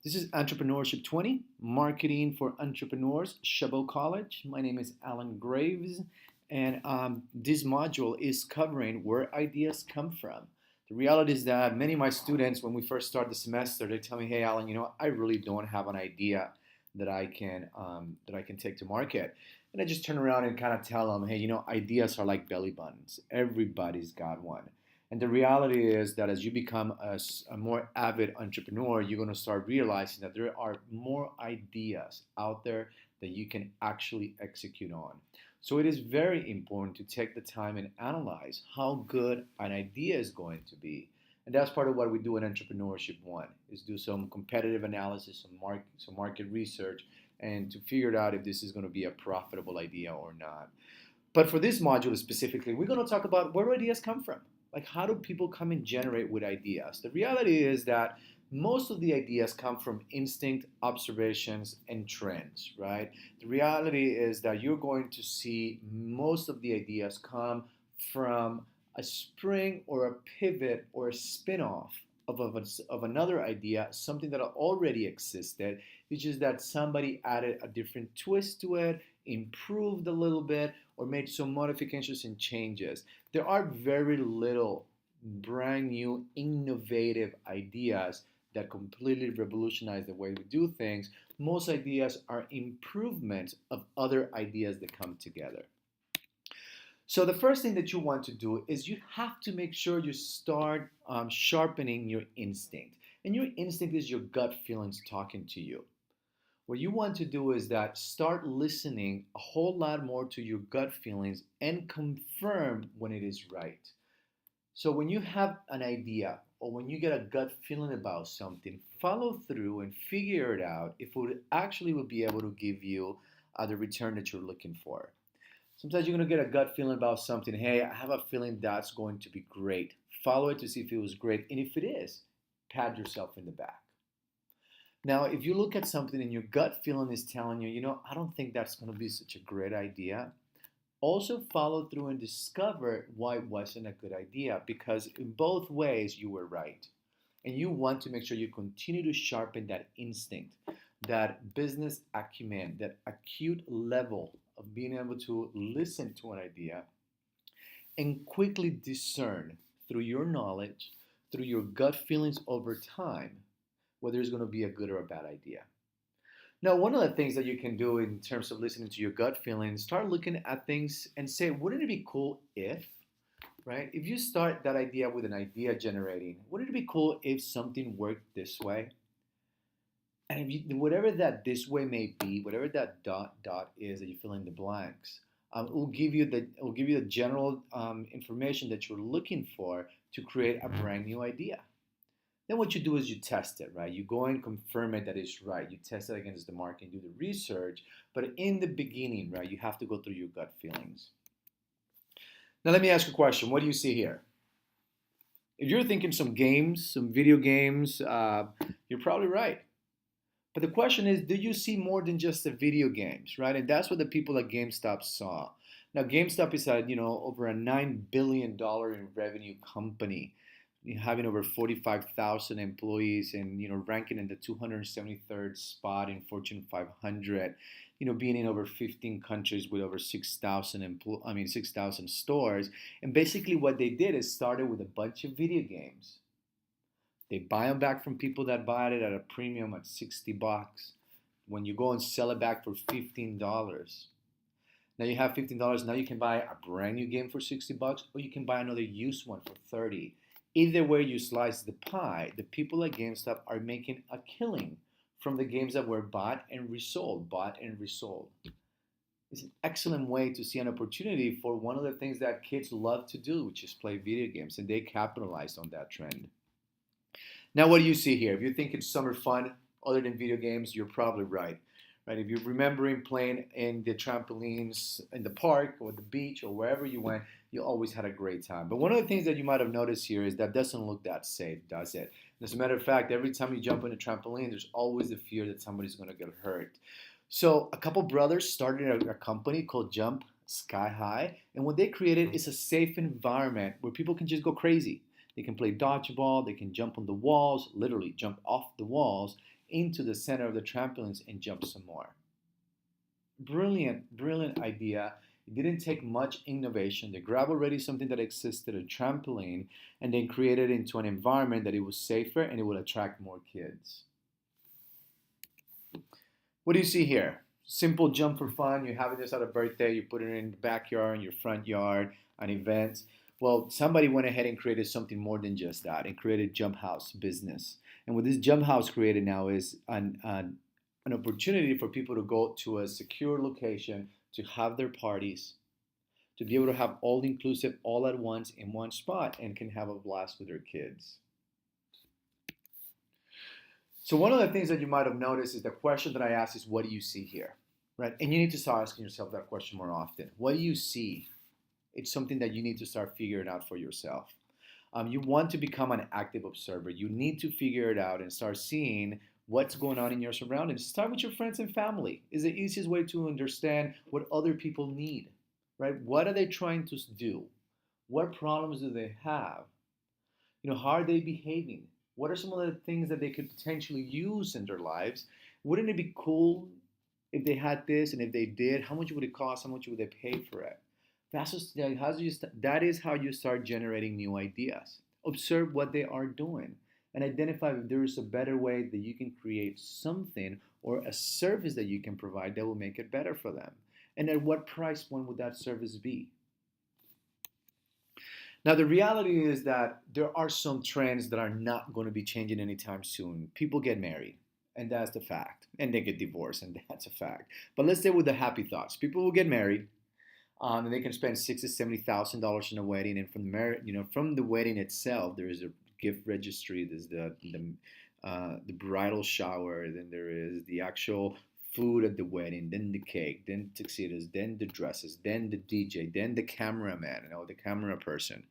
This is Entrepreneurship 20, Marketing for Entrepreneurs, Chabot College. My name is Alan Graves, and this module is covering where ideas come from. The reality is that many of my students, when we first start the semester, they tell me, "Hey, Alan, I really don't have an idea that I can take to market." And I just turn around and kind of tell them, "Hey, ideas are like belly buttons. Everybody's got one." And the reality is that as you become a more avid entrepreneur, you're going to start realizing that there are more ideas out there that you can actually execute on. So it is very important to take the time and analyze how good an idea is going to be. And that's part of what we do in Entrepreneurship One, is do some competitive analysis, some market research, and to figure out if this is going to be a profitable idea or not. But for this module specifically, we're going to talk about where ideas come from. Like, how do people come and generate with ideas? The reality is that most of the ideas come from instinct, observations, and trends, right? The reality is that you're going to see most of the ideas come from a spring or a pivot or a spin-off of another idea, something that already existed. It's just that somebody added a different twist to it, improved a little bit, or made some modifications and changes. There are very little brand new, innovative ideas that completely revolutionize the way we do things. Most ideas are improvements of other ideas that come together. So the first thing that you want to do is you have to make sure you start sharpening your instinct. And your instinct is your gut feelings talking to you. What you want to do is that start listening a whole lot more to your gut feelings and confirm when it is right. So when you have an idea or when you get a gut feeling about something, follow through and figure it out if it would be able to give you the return that you're looking for. Sometimes you're going to get a gut feeling about something. Hey, I have a feeling that's going to be great. Follow it to see if it was great. And if it is, pat yourself in the back. Now, if you look at something and your gut feeling is telling you, I don't think that's going to be such a great idea, also follow through and discover why it wasn't a good idea, because in both ways you were right. And you want to make sure you continue to sharpen that instinct, that business acumen, that acute level of being able to listen to an idea and quickly discern through your knowledge, through your gut feelings over time, whether it's going to be a good or a bad idea. Now, one of the things that you can do in terms of listening to your gut feelings, start looking at things and say, wouldn't it be cool if, right? If you start that idea with an idea generating, wouldn't it be cool if something worked this way? And if you, whatever that this way may be, whatever that dot is that you fill in the blanks, it will give you the general information that you're looking for to create a brand new idea. Then what you do is you test it, right? You go and confirm it that it's right. You test it against the market and do the research. But in the beginning, right, you have to go through your gut feelings. Now let me ask you a question. What do you see here? If you're thinking some games, some video games, you're probably right. But the question is, do you see more than just the video games, right? And that's what the people at GameStop saw. Now, GameStop is over a $9 billion in revenue company, having over 45,000 employees and ranking in the 273rd spot in Fortune 500, being in over 15 countries with over 6,000 stores. And basically what they did is started with a bunch of video games. They buy them back from people that bought it at a premium at $60. When you go and sell it back for $15. Now you have $15. Now you can buy a brand new game for $60, or you can buy another used one for $30. Either way you slice the pie, the people at GameStop are making a killing from the games that were bought and resold. It's an excellent way to see an opportunity for one of the things that kids love to do, which is play video games, and they capitalized on that trend. Now, what do you see here? If you're thinking summer fun other than video games, you're probably right. Right? If you're remembering playing in the trampolines in the park or the beach or wherever you went, you always had a great time. But one of the things that you might have noticed here is that doesn't look that safe, does it? As a matter of fact, every time you jump on a trampoline, there's always the fear that somebody's going to get hurt. So a couple brothers started a company called Jump Sky High, and what they created is a safe environment where people can just go crazy. They can play dodgeball, they can jump on the walls, literally jump off the walls, into the center of the trampolines and jump some more. Brilliant, brilliant idea. It didn't take much innovation. They grabbed already something that existed, a trampoline, and then created it into an environment that it was safer and it would attract more kids. What do you see here? Simple jump for fun. You're having this at a birthday, you put it in the backyard, in your front yard, an event. Well, somebody went ahead and created something more than just that and created jump house business. And what this jump house created now is an opportunity for people to go to a secure location to have their parties, to be able to have all inclusive all at once in one spot and can have a blast with their kids. So one of the things that you might have noticed is the question that I asked is, what do you see here? Right? And you need to start asking yourself that question more often. What do you see? It's something that you need to start figuring out for yourself. You want to become an active observer. You need to figure it out and start seeing what's going on in your surroundings. Start with your friends and family. It's the easiest way to understand what other people need, right? What are they trying to do? What problems do they have? How are they behaving? What are some of the things that they could potentially use in their lives? Wouldn't it be cool if they had this, and if they did, how much would it cost? How much would they pay for it? That is how you start generating new ideas. Observe what they are doing and identify if there is a better way that you can create something or a service that you can provide that will make it better for them. And at what price point would that service be? Now, the reality is that there are some trends that are not going to be changing anytime soon. People get married, and that's the fact. And they get divorced, and that's a fact. But let's stay with the happy thoughts. People will get married, and they can spend $60,000-$70,000 in a wedding. And from the wedding itself, there is a gift registry. There's the bridal shower. Then there is the actual food at the wedding, then the cake, then tuxedos, then the dresses, then the DJ, then the cameraman, the camera person.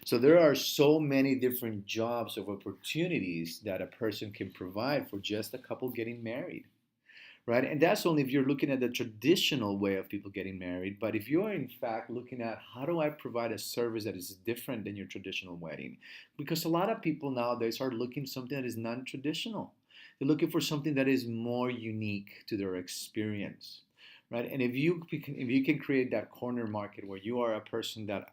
So there are so many different jobs of opportunities that a person can provide for just a couple getting married, right? And that's only if you're looking at the traditional way of people getting married. But if you're in fact looking at how do I provide a service that is different than your traditional wedding, because a lot of people nowadays are looking for something that is non-traditional. They're looking for something that is more unique to their experience, right? And if you can create that corner market where you are a person that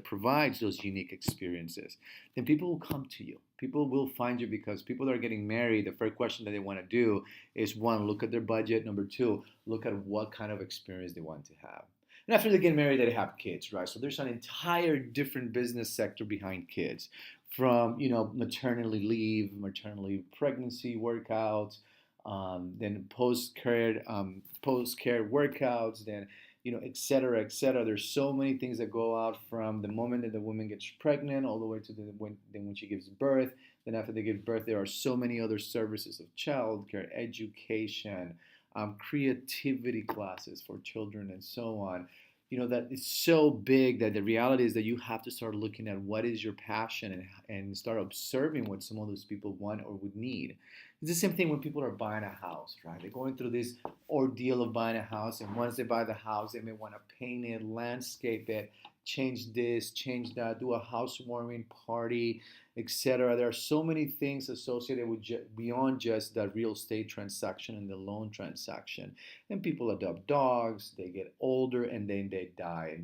provides those unique experiences, then people will come to you. People will find you because people that are getting married, the first question that they want to do is, one, look at their budget. Number two, look at what kind of experience they want to have. And after they get married, they have kids, right? So there's an entire different business sector behind kids, from maternity leave, maternity pregnancy workouts, then post-care workouts, then et cetera, et cetera. There's so many things that go out from the moment that the woman gets pregnant all the way to when she gives birth. Then after they give birth, there are so many other services of childcare, education, creativity classes for children, and so on. That it's so big that the reality is that you have to start looking at what is your passion and start observing what some of those people want or would need. It's the same thing when people are buying a house, right? They're going through this ordeal of buying a house, and once they buy the house, they may want to paint it, landscape it, change this, change that, do a housewarming party, etc. There are so many things associated with beyond just the real estate transaction and the loan transaction. And people adopt dogs, they get older, and then they die.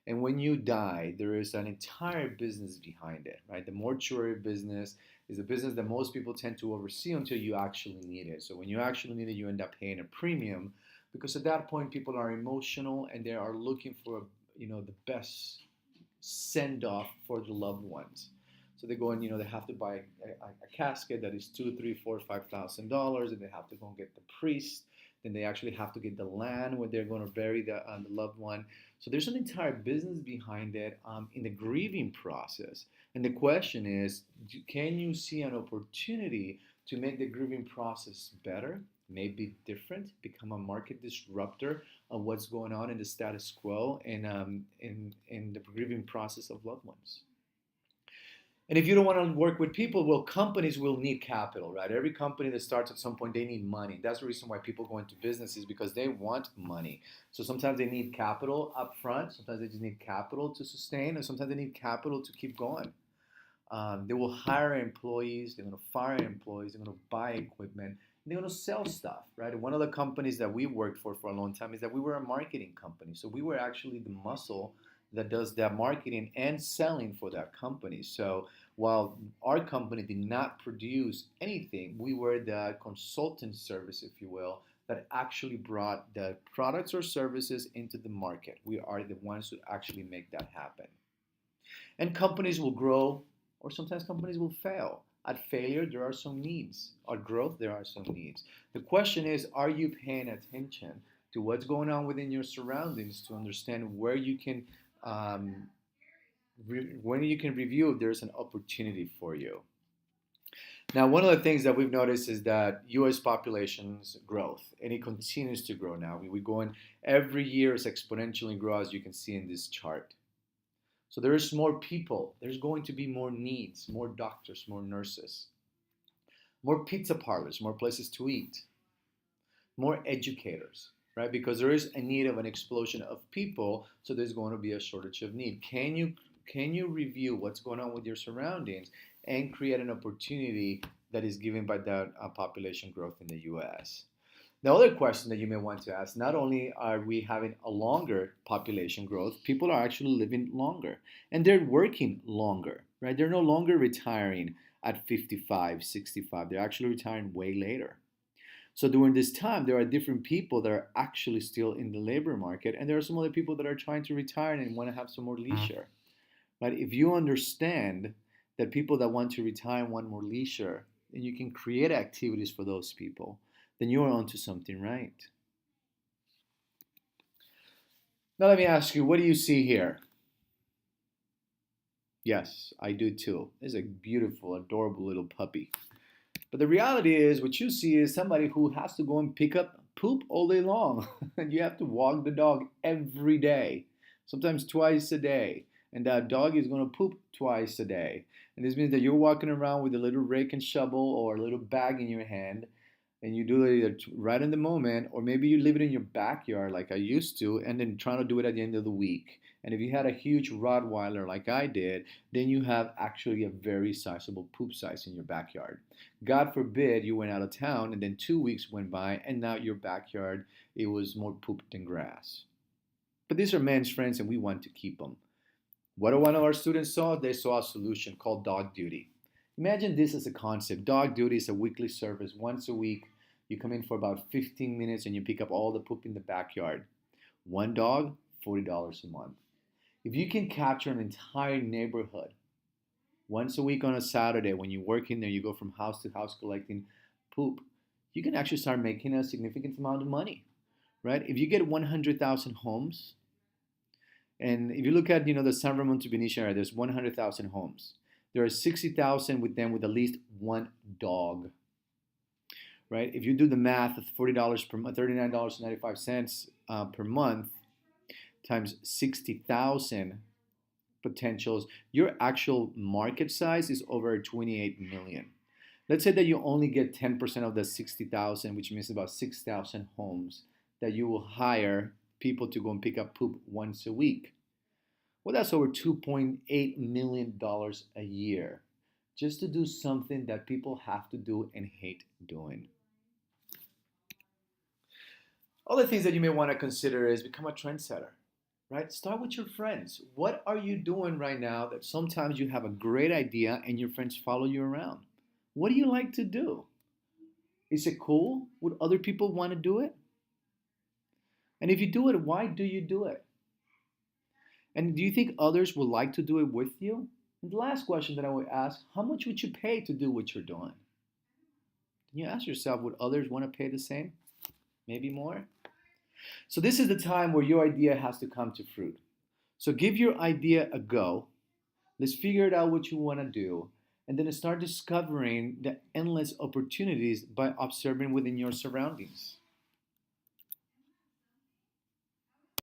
And when you die, there is an entire business behind it, right? The mortuary business is a business that most people tend to oversee until you actually need it. So when you actually need it, you end up paying a premium, because at that point, people are emotional and they are looking for the best send off for the loved ones. So they go and they have to buy a casket that is $2, $3, $4, $5,000, and they have to go and get the priest. Then they actually have to get the land where they're going to bury the loved one. So there's an entire business behind it in the grieving process. And the question is, can you see an opportunity to make the grieving process better, maybe different, become a market disruptor of what's going on in the status quo and in the grieving process of loved ones? And if you don't want to work with people, well, companies will need capital, right? Every company that starts at some point, they need money. That's the reason why people go into business, is because they want money. So sometimes they need capital up front. Sometimes they just need capital to sustain. And sometimes they need capital to keep going. They will hire employees, they're going to fire employees, they're going to buy equipment, and they're going to sell stuff, right? One of the companies that we worked for a long time is that we were a marketing company. So we were actually the muscle that does that marketing and selling for that company. So while our company did not produce anything, we were the consultant service, if you will, that actually brought the products or services into the market. We are the ones who actually make that happen. And companies will grow, or sometimes companies will fail. At failure, there are some needs. At growth, there are some needs. The question is, are you paying attention to what's going on within your surroundings to understand where you can when you can review if there's an opportunity for you. Now, one of the things that we've noticed is that U.S. population's growth, and it continues to grow now. We're going every year is exponentially grow, as you can see in this chart. So there's more people. There's going to be more needs, more doctors, more nurses, more pizza parlors, more places to eat, more educators, right? Because there is a need of an explosion of people, so there's going to be a shortage of need. Can you review what's going on with your surroundings and create an opportunity that is given by that population growth in the U.S.? The other question that you may want to ask, not only are we having a longer population growth, people are actually living longer and they're working longer, right? They're no longer retiring at 55, 65. They're actually retiring way later. So during this time, there are different people that are actually still in the labor market, and there are some other people that are trying to retire and want to have some more leisure. Right? If you understand that people that want to retire want more leisure, and you can create activities for those people, then you are onto something right. Now let me ask you, what do you see here? Yes, I do too. This is a beautiful, adorable little puppy. But the reality is, what you see is somebody who has to go and pick up poop all day long. And you have to walk the dog every day, sometimes twice a day. And that dog is going to poop twice a day. And this means that you're walking around with a little rake and shovel or a little bag in your hand, and you do it either right in the moment, or maybe you leave it in your backyard like I used to, and then trying to do it at the end of the week. And if you had a huge Rottweiler like I did, then you have actually a very sizable poop size in your backyard. God forbid you went out of town and then 2 weeks went by and now your backyard, it was more poop than grass. But these are men's friends and we want to keep them. What do one of our students saw? They saw a solution called dog duty. Imagine this as a concept. Dog duty is a weekly service. Once a week, you come in for about 15 minutes and you pick up all the poop in the backyard. One dog, $40 a month. If you can capture an entire neighborhood once a week on a Saturday, when you work in there, you go from house to house collecting poop, you can actually start making a significant amount of money, right? If you get 100,000 homes, and if you look at the San Ramon to Benicia area, there's 100,000 homes. There are 60,000 with them with at least one dog, right? If you do the math, $40 per month, $39.95 per month times 60,000 potentials, your actual market size is over 28 million. Let's say that you only get 10% of the 60,000, which means about 6,000 homes that you will hire people to go and pick up poop once a week. Well, that's over $2.8 million a year just to do something that people have to do and hate doing. Other things that you may want to consider is become a trendsetter, right? Start with your friends. What are you doing right now that sometimes you have a great idea and your friends follow you around? What do you like to do? Is it cool? Would other people want to do it? And if you do it, why do you do it? And do you think others would like to do it with you? And the last question that I would ask, how much would you pay to do what you're doing? Can you ask yourself, would others want to pay the same? Maybe more? So this is the time where your idea has to come to fruit. So give your idea a go. Let's figure out what you want to do. And then start discovering the endless opportunities by observing within your surroundings.